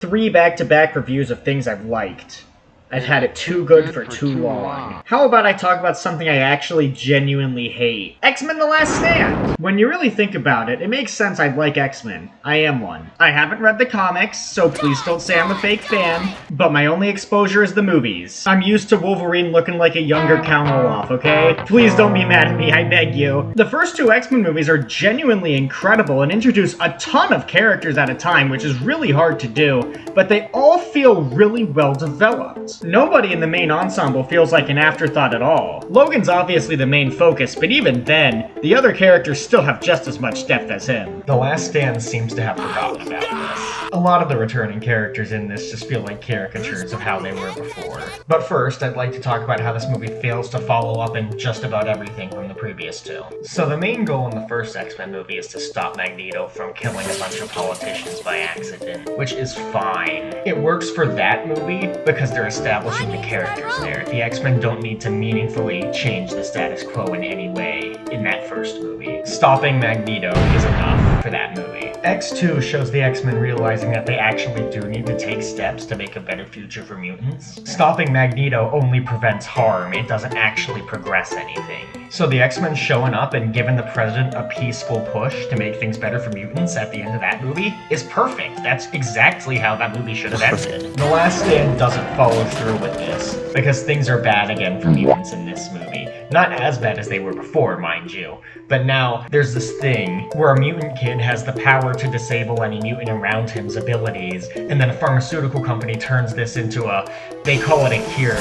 3 back-to-back reviews of things I've liked. I've had it too good for too long. How about I talk about something I actually genuinely hate? X-Men The Last Stand! When you really think about it, it makes sense I'd like X-Men. I am one. I haven't read the comics, so please don't say I'm a fake fan, but my only exposure is the movies. I'm used to Wolverine looking like a younger Count Olaf, okay? Please don't be mad at me, I beg you. The first 2 X-Men movies are genuinely incredible and introduce a ton of characters at a time, which is really hard to do, but they all feel really well developed. Nobody in the main ensemble feels like an afterthought at all. Logan's obviously the main focus, but even then, the other characters still have just as much depth as him. The Last Stand seems to have forgotten about this. A lot of the returning characters in this just feel like caricatures of how they were before. But first, I'd like to talk about how this movie fails to follow up in just about everything from the previous 2. So the main goal in the first X-Men movie is to stop Magneto from killing a bunch of politicians by accident, which is fine. It works for that movie because they're establishing the characters there. The X-Men don't need to meaningfully change the status quo in any way in that first movie. Stopping Magneto is enough for that movie. X2 shows the X-Men realizing that they actually do need to take steps to make a better future for mutants. Stopping Magneto only prevents harm, it doesn't actually progress anything. So the X-Men showing up and giving the President a peaceful push to make things better for mutants at the end of that movie is perfect. That's exactly how that movie should have ended. The Last Stand doesn't follow through with this, because things are bad again for mutants in this movie. Not as bad as they were before, mind you, but now there's this thing where a mutant kid has the power to disable any mutant around him's abilities, and then a pharmaceutical company turns this into they call it a cure,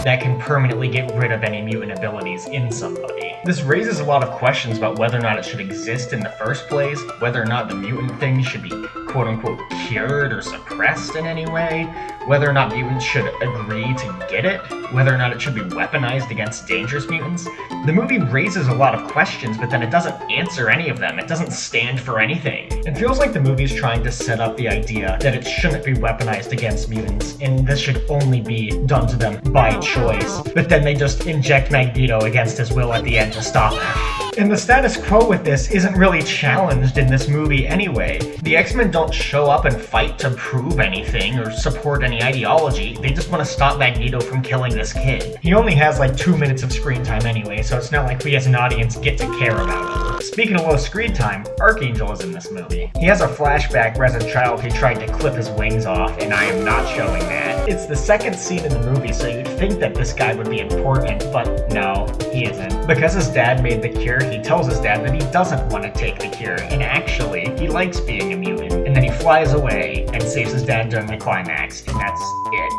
that can permanently get rid of any mutant abilities in somebody. This raises a lot of questions about whether or not it should exist in the first place, whether or not the mutant thing should be quote-unquote cured or suppressed in any way, whether or not mutants should agree to get it, whether or not it should be weaponized against dangerous mutants. The movie raises a lot of questions, but then it doesn't answer any of them. It doesn't stand for anything. It feels like the movie's trying to set up the idea that it shouldn't be weaponized against mutants, and this should only be done to them by choice, but then they just inject Magneto against his will at the end to stop him. And the status quo with this isn't really challenged in this movie anyway. The X-Men don't show up and fight to prove anything or support any ideology, they just want to stop Magneto from killing this kid. He only has like 2 minutes of screen time anyway, so it's not like we as an audience get to care about him. Speaking of low screen time, Archangel is in this movie. He has a flashback where as a child he tried to clip his wings off, and I am not showing that. It's the second scene in the movie, so you'd think that this guy would be important, but no, he isn't. Because his dad made the cure, he tells his dad that he doesn't want to take the cure, and actually, he likes being a mutant. And then he flies away and saves his dad during the climax, and that's it.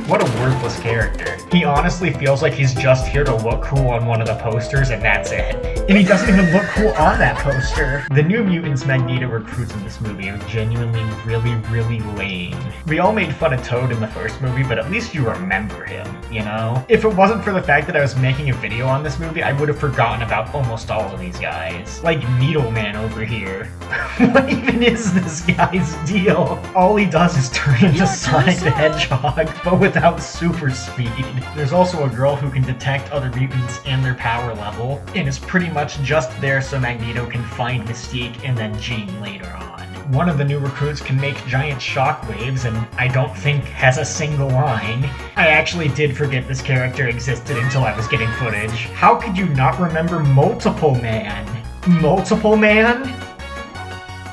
What a worthless character. He honestly feels like he's just here to look cool on one of the posters, and that's it. And he doesn't even look cool on that poster. The New Mutants Magneto recruits in this movie are genuinely really lame. We all made fun of Toad in the first movie, but at least you remember him, you know? If it wasn't for the fact that I was making a video on this movie, I would have forgotten about almost all of these guys. Like Needleman over here. What even is this guy's deal? All he does is turn into Sonic the Hedgehog, but without super speed. There's also a girl who can detect other mutants and their power level, and is pretty much just there so Magneto can find Mystique and then Jean later on. One of the new recruits can make giant shockwaves, and I don't think has a single line. I actually did forget this character existed until I was getting footage. How could you not remember Multiple Man? Multiple Man?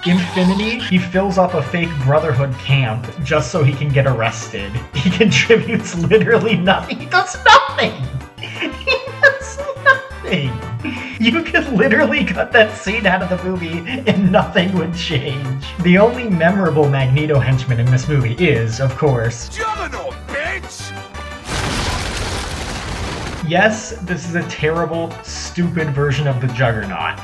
Infinity, he fills up a fake Brotherhood camp just so he can get arrested. He contributes literally nothing. He does nothing! He does nothing! You could literally cut that scene out of the movie and nothing would change. The only memorable Magneto henchman in this movie is, of course, Juggernaut, bitch! Yes, this is a terrible, stupid version of the Juggernaut.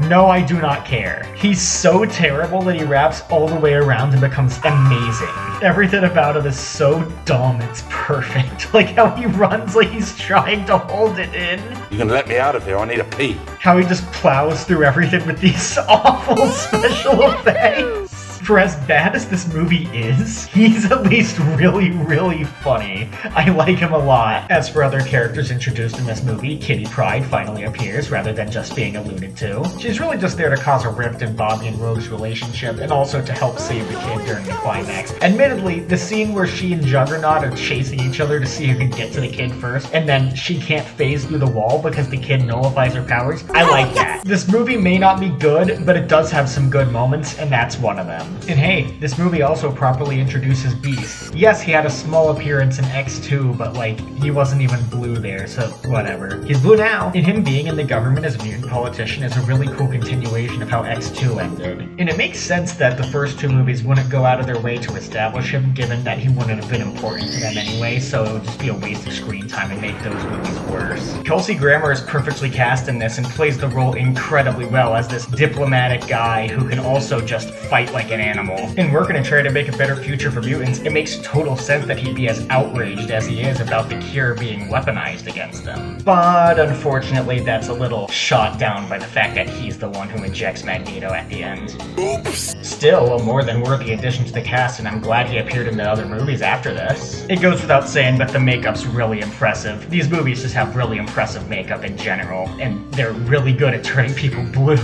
No, I do not care. He's so terrible that he wraps all the way around and becomes amazing. Everything about him is so dumb, it's perfect. Like how he runs like he's trying to hold it in. You can let me out of here, I need a pee. How he just plows through everything with these awful special effects. For as bad as this movie is, he's at least really, really funny. I like him a lot. As for other characters introduced in this movie, Kitty Pryde finally appears rather than just being alluded to. She's really just there to cause a rift in Bobby and Rogue's relationship and also to help save the kid during the climax. Admittedly, the scene where she and Juggernaut are chasing each other to see who can get to the kid first, and then she can't phase through the wall because the kid nullifies her powers, I like that. This movie may not be good, but it does have some good moments, and that's one of them. And hey, this movie also properly introduces Beast. Yes, he had a small appearance in X2, but like, he wasn't even blue there, so whatever. He's blue now. And him being in the government as a mutant politician is a really cool continuation of how X2 ended. And it makes sense that the first two movies wouldn't go out of their way to establish him, given that he wouldn't have been important to them anyway, so it would just be a waste of screen time and make those movies worse. Kelsey Grammer is perfectly cast in this and plays the role incredibly well as this diplomatic guy who can also just fight like an animal. And we're gonna try to make a better future for mutants. It makes total sense that he'd be as outraged as he is about the cure being weaponized against them. But unfortunately, that's a little shot down by the fact that he's the one who injects Magneto at the end. Oops. Still, a more than worthy addition to the cast, and I'm glad he appeared in the other movies after this. It goes without saying, but the makeup's really impressive. These movies just have really impressive makeup in general, and they're really good at turning people blue.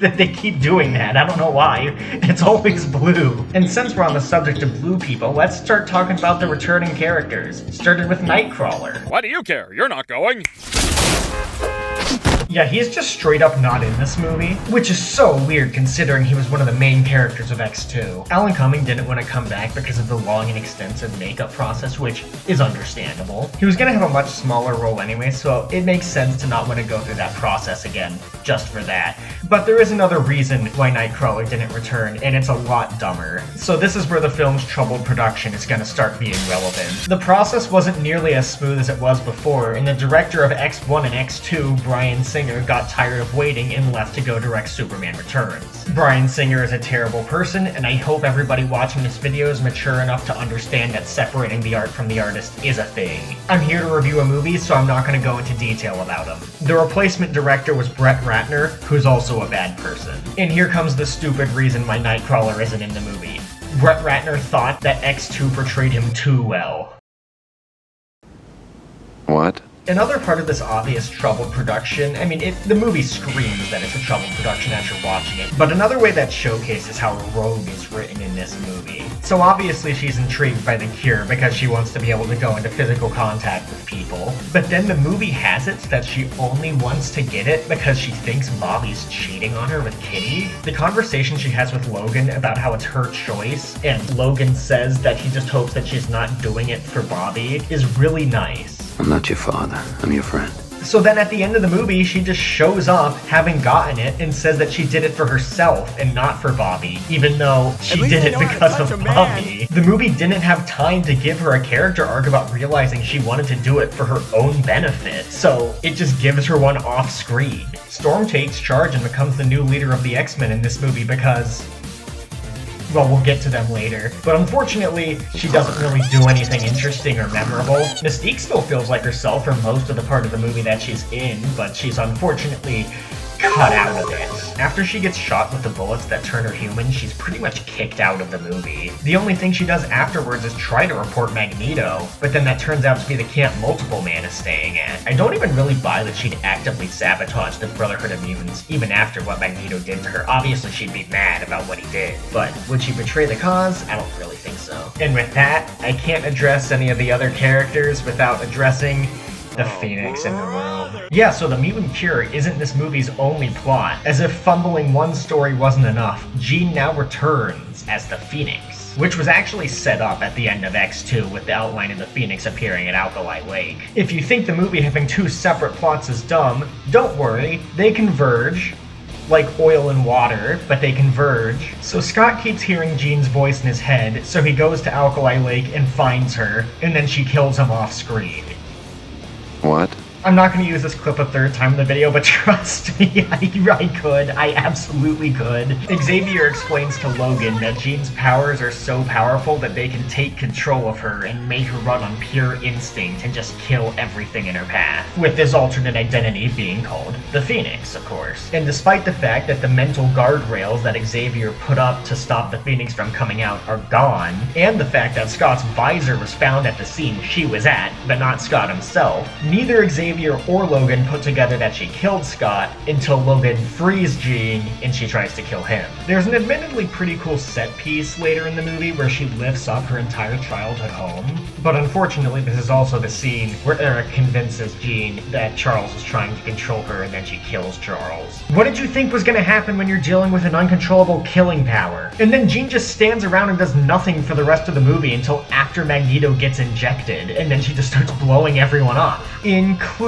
That they keep doing that. I don't know why. It's always blue. And since we're on the subject of blue people, let's start talking about the returning characters. Started with Nightcrawler. Why do you care? You're not going. Yeah, he's just straight up not in this movie, which is so weird considering he was one of the main characters of X2. Alan Cumming didn't want to come back because of the long and extensive makeup process, which is understandable. He was gonna have a much smaller role anyway, so it makes sense to not want to go through that process again, just for that. But there is another reason why Nightcrawler didn't return, and it's a lot dumber. So this is where the film's troubled production is gonna start being relevant. The process wasn't nearly as smooth as it was before, and the director of X1 and X2, Bryan Singer, got tired of waiting and left to go direct Superman Returns. Bryan Singer is a terrible person, and I hope everybody watching this video is mature enough to understand that separating the art from the artist is a thing. I'm here to review a movie, so I'm not going to go into detail about him. The replacement director was Brett Ratner, who's also a bad person. And here comes the stupid reason why Nightcrawler isn't in the movie. Brett Ratner thought that X2 portrayed him too well. What? Another part of this obvious troubled production, I mean, the movie screams that it's a troubled production as you're watching it, but another way that showcases how Rogue is written in this movie. So obviously she's intrigued by the cure because she wants to be able to go into physical contact with people, but then the movie has it that she only wants to get it because she thinks Bobby's cheating on her with Kitty. The conversation she has with Logan about how it's her choice, and Logan says that he just hopes that she's not doing it for Bobby, is really nice. I'm not your father. I'm your friend. So then at the end of the movie, she just shows up, having gotten it, and says that she did it for herself and not for Bobby, even though she did it because of Bobby. The movie didn't have time to give her a character arc about realizing she wanted to do it for her own benefit, so it just gives her one off screen. Storm takes charge and becomes the new leader of the X-Men in this movie because... well, we'll get to them later. But unfortunately, she doesn't really do anything interesting or memorable. Mystique still feels like herself for most of the part of the movie that she's in, but she's unfortunately cut out of it. After she gets shot with the bullets that turn her human, she's pretty much kicked out of the movie. The only thing she does afterwards is try to report Magneto, but then that turns out to be the camp Multiple Man is staying at. I don't even really buy that she'd actively sabotage the Brotherhood of Mutants, even after what Magneto did to her. Obviously she'd be mad about what he did, but would she betray the cause? I don't really think so. And with that, I can't address any of the other characters without addressing the Phoenix in the room. Yeah, so the mutant cure isn't this movie's only plot. As if fumbling one story wasn't enough, Jean now returns as the Phoenix, which was actually set up at the end of X2 with the outline of the Phoenix appearing at Alkali Lake. If you think the movie having two separate plots is dumb, don't worry, they converge. Like oil and water, but they converge. So Scott keeps hearing Jean's voice in his head, so he goes to Alkali Lake and finds her, and then she kills him off screen. What? I'm not going to use this clip a third time in the video, but trust me, I could. I absolutely could. Xavier explains to Logan that Jean's powers are so powerful that they can take control of her and make her run on pure instinct and just kill everything in her path, with this alternate identity being called the Phoenix, of course. And despite the fact that the mental guardrails that Xavier put up to stop the Phoenix from coming out are gone, and the fact that Scott's visor was found at the scene she was at, but not Scott himself, neither Xavier or Logan put together that she killed Scott until Logan frees Jean and she tries to kill him. There's an admittedly pretty cool set piece later in the movie where she lifts up her entire childhood home, but unfortunately this is also the scene where Eric convinces Jean that Charles is trying to control her and then she kills Charles. What did you think was going to happen when you're dealing with an uncontrollable killing power? And then Jean just stands around and does nothing for the rest of the movie until after Magneto gets injected, and then she just starts blowing everyone up, including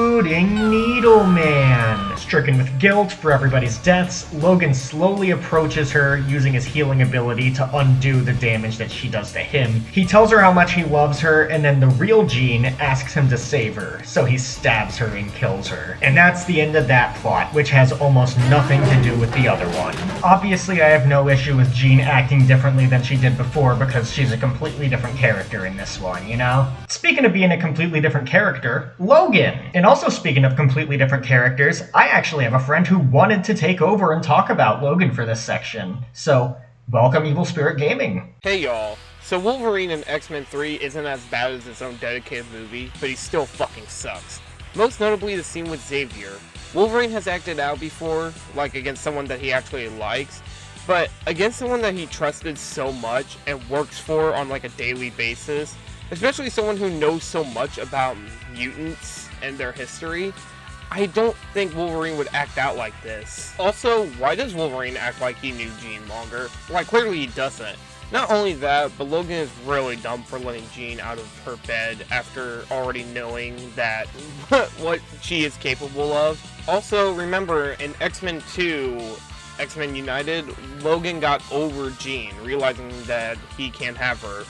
Needleman. Stricken with guilt for everybody's deaths, Logan slowly approaches her using his healing ability to undo the damage that she does to him. He tells her how much he loves her, and then the real Jean asks him to save her, so he stabs her and kills her. And that's the end of that plot, which has almost nothing to do with the other one. Obviously, I have no issue with Jean acting differently than she did before because she's a completely different character in this one, you know? Speaking of being a completely different character, Logan! And also speaking of completely different characters, I actually have a friend who wanted to take over and talk about Logan for this section. So, welcome Evil Spirit Gaming. Hey y'all. So Wolverine in X-Men 3 isn't as bad as its own dedicated movie, but he still fucking sucks. Most notably the scene with Xavier. Wolverine has acted out before, like against someone that he actually likes, but against someone that he trusted so much and works for on like a daily basis, especially someone who knows so much about mutants and their history, I don't think Wolverine would act out like this. Also, why does Wolverine act like he knew Jean longer? Like, clearly he doesn't. Not only that, but Logan is really dumb for letting Jean out of her bed after already knowing that what she is capable of. Also, remember, in X-Men 2, X-Men United, Logan got over Jean, realizing that he can't have her.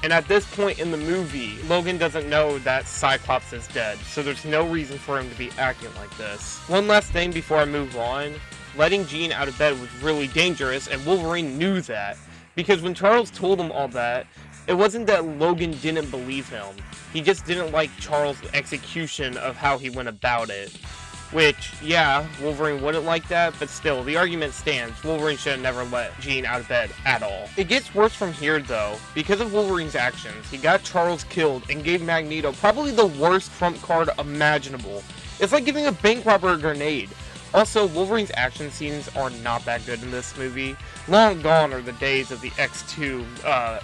And at this point in the movie, Logan doesn't know that Cyclops is dead, so there's no reason for him to be acting like this. One last thing before I move on, letting Jean out of bed was really dangerous, and Wolverine knew that. Because when Charles told him all that, it wasn't that Logan didn't believe him. He just didn't like Charles' execution of how he went about it. Which, yeah, Wolverine wouldn't like that, but still, the argument stands. Wolverine should have never let Jean out of bed at all. It gets worse from here, though. Because of Wolverine's actions, he got Charles killed and gave Magneto probably the worst trump card imaginable. It's like giving a bank robber a grenade. Also, Wolverine's action scenes are not that good in this movie. Long gone are the days of the X2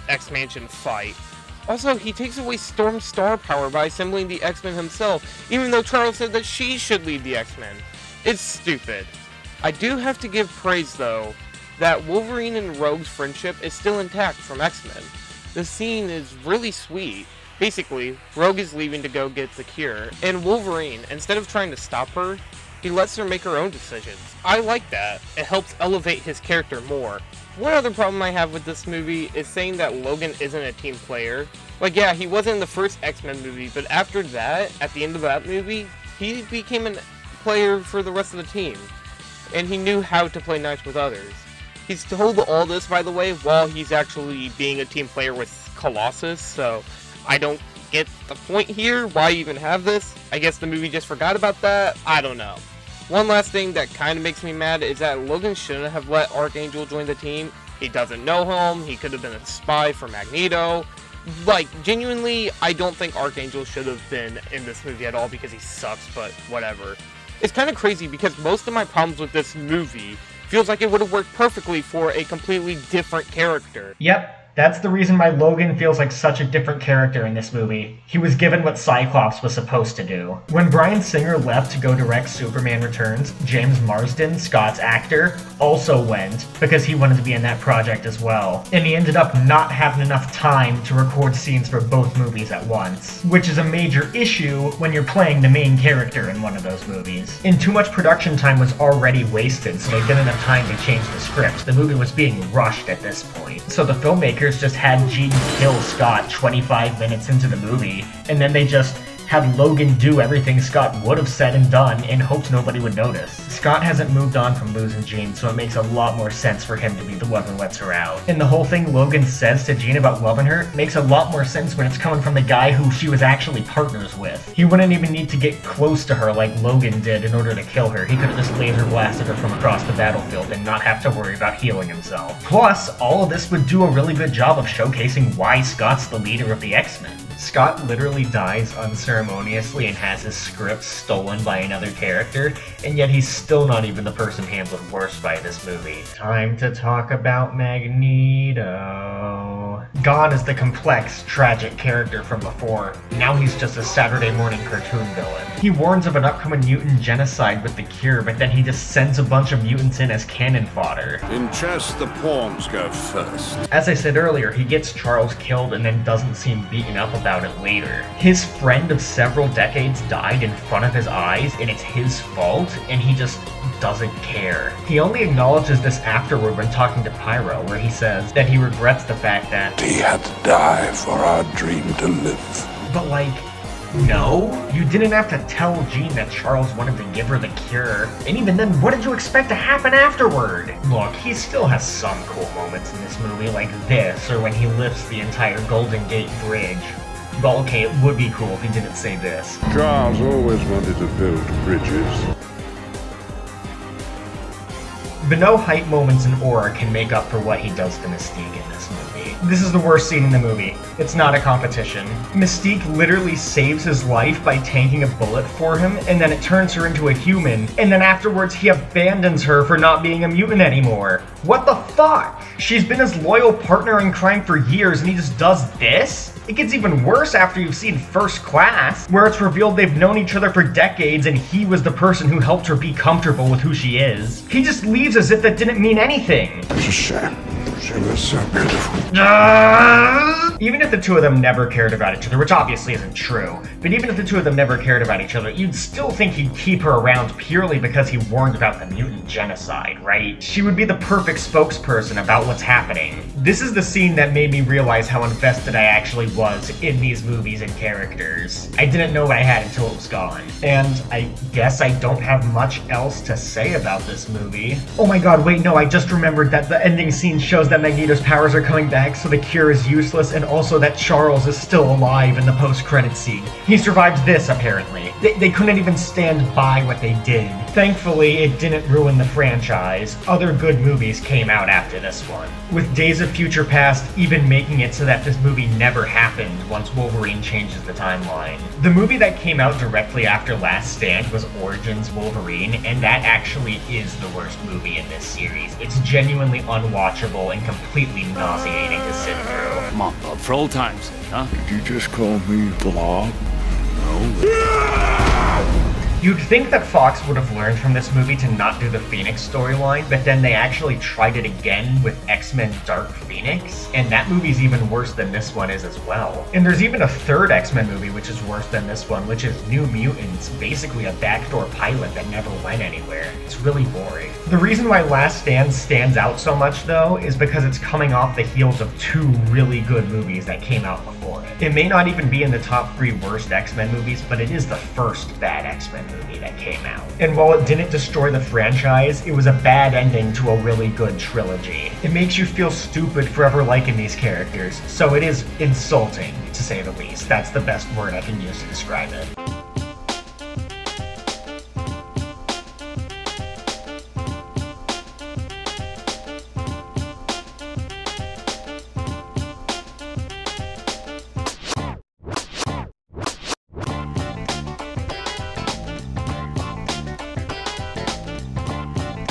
X-Mansion fight. Also, he takes away Storm's star power by assembling the X-Men himself, even though Charles said that she should lead the X-Men. It's stupid. I do have to give praise, though, that Wolverine and Rogue's friendship is still intact from X-Men. The scene is really sweet. Basically, Rogue is leaving to go get the cure, and Wolverine, instead of trying to stop her, he lets her make her own decisions. I like that. It helps elevate his character more. One other problem I have with this movie is saying that Logan isn't a team player. Like, yeah, he wasn't in the first X-Men movie, but after that, at the end of that movie, he became a player for the rest of the team. And he knew how to play nice with others. He's told all this, by the way, while he's actually being a team player with Colossus, so I don't get the point here. Why even have this? I guess the movie just forgot about that? I don't know. One last thing that kind of makes me mad is that Logan shouldn't have let Archangel join the team. He doesn't know him. He could have been a spy for Magneto. Like, genuinely, I don't think Archangel should have been in this movie at all because he sucks, but whatever. It's kind of crazy because most of my problems with this movie feels like it would have worked perfectly for a completely different character. Yep. That's the reason why Logan feels like such a different character in this movie. He was given what Cyclops was supposed to do. When Bryan Singer left to go direct Superman Returns, James Marsden, Scott's actor, also went because he wanted to be in that project as well. And he ended up not having enough time to record scenes for both movies at once, which is a major issue when you're playing the main character in one of those movies. And too much production time was already wasted, so they didn't have time to change the script. The movie was being rushed at this point. So the filmmakers just had Jean kill Scott 25 minutes into the movie, and then they just had Logan do everything Scott would have said and done in hopes nobody would notice. Scott hasn't moved on from losing Jean, so it makes a lot more sense for him to be the one who lets her out. And the whole thing Logan says to Jean about loving her makes a lot more sense when it's coming from the guy who she was actually partners with. He wouldn't even need to get close to her like Logan did in order to kill her. He could have just laser blasted her from across the battlefield and not have to worry about healing himself. Plus, all of this would do a really good job of showcasing why Scott's the leader of the X-Men. Scott literally dies unceremoniously and has his script stolen by another character, and yet he's still not even the person handled worse by this movie. Time to talk about Magneto. Gone is the complex, tragic character from before. Now he's just a Saturday morning cartoon villain. He warns of an upcoming mutant genocide with the cure, but then he just sends a bunch of mutants in as cannon fodder. In chess, the pawns go first. As I said earlier, he gets Charles killed and then doesn't seem beaten up about it later. His friend of several decades died in front of his eyes, and it's his fault, and he just doesn't care. He only acknowledges this afterward when talking to Pyro, where he says that he regrets the fact that He had to die for our dream to live. But like, no, you didn't have to tell Jean that Charles wanted to give her the cure. And even then, what did you expect to happen afterward? Look, he still has some cool moments in this movie, like this, or when he lifts the entire Golden Gate Bridge. Well, okay, it would be cool if he didn't say this. Charles always wanted to build bridges. The no hype moments in Aura can make up for what he does to Mystique in this movie. This is the worst scene in the movie. It's not a competition. Mystique literally saves his life by tanking a bullet for him, and then it turns her into a human, and then afterwards he abandons her for not being a mutant anymore. What the fuck? She's been his loyal partner in crime for years, and he just does this? It gets even worse after you've seen First Class, where it's revealed they've known each other for decades and he was the person who helped her be comfortable with who she is. He just leaves as if that didn't mean anything. It's a shame. She was so beautiful. Even if the two of them never cared about each other, which obviously isn't true, but even if the two of them never cared about each other, you'd still think he'd keep her around purely because he warned about the mutant genocide, right? She would be the perfect spokesperson about what's happening. This is the scene that made me realize how invested I actually was in these movies and characters. I didn't know what I had until it was gone. And I guess I don't have much else to say about this movie. Oh my god, wait, no, I just remembered that the ending scene shows that Magneto's powers are coming back, so the cure is useless, and also that Charles is still alive in the post-credit scene. He survived this, apparently. They couldn't even stand by what they did. Thankfully, it didn't ruin the franchise. Other good movies came out after this one, with Days of Future Past even making it so that this movie never happened once Wolverine changes the timeline. The movie that came out directly after Last Stand was Origins Wolverine, and that actually is the worst movie in this series. It's genuinely unwatchable and completely nauseating to sit through. Come on, bub, for old time's sake, huh? Did you just call me Blob? You'd think that Fox would have learned from this movie to not do the Phoenix storyline, but then they actually tried it again with X-Men Dark Phoenix, and that movie's even worse than this one is as well. And there's even a third X-Men movie which is worse than this one, which is New Mutants, basically a backdoor pilot that never went anywhere. It's really boring. The reason why Last Stand stands out so much, though, is because it's coming off the heels of two really good movies that came out before it. It may not even be in the top 3 worst X-Men movies, but it is the first bad X-Men movie that came out. And while it didn't destroy the franchise, it was a bad ending to a really good trilogy. It makes you feel stupid for ever liking these characters, so it is insulting, to say the least. That's the best word I can use to describe it.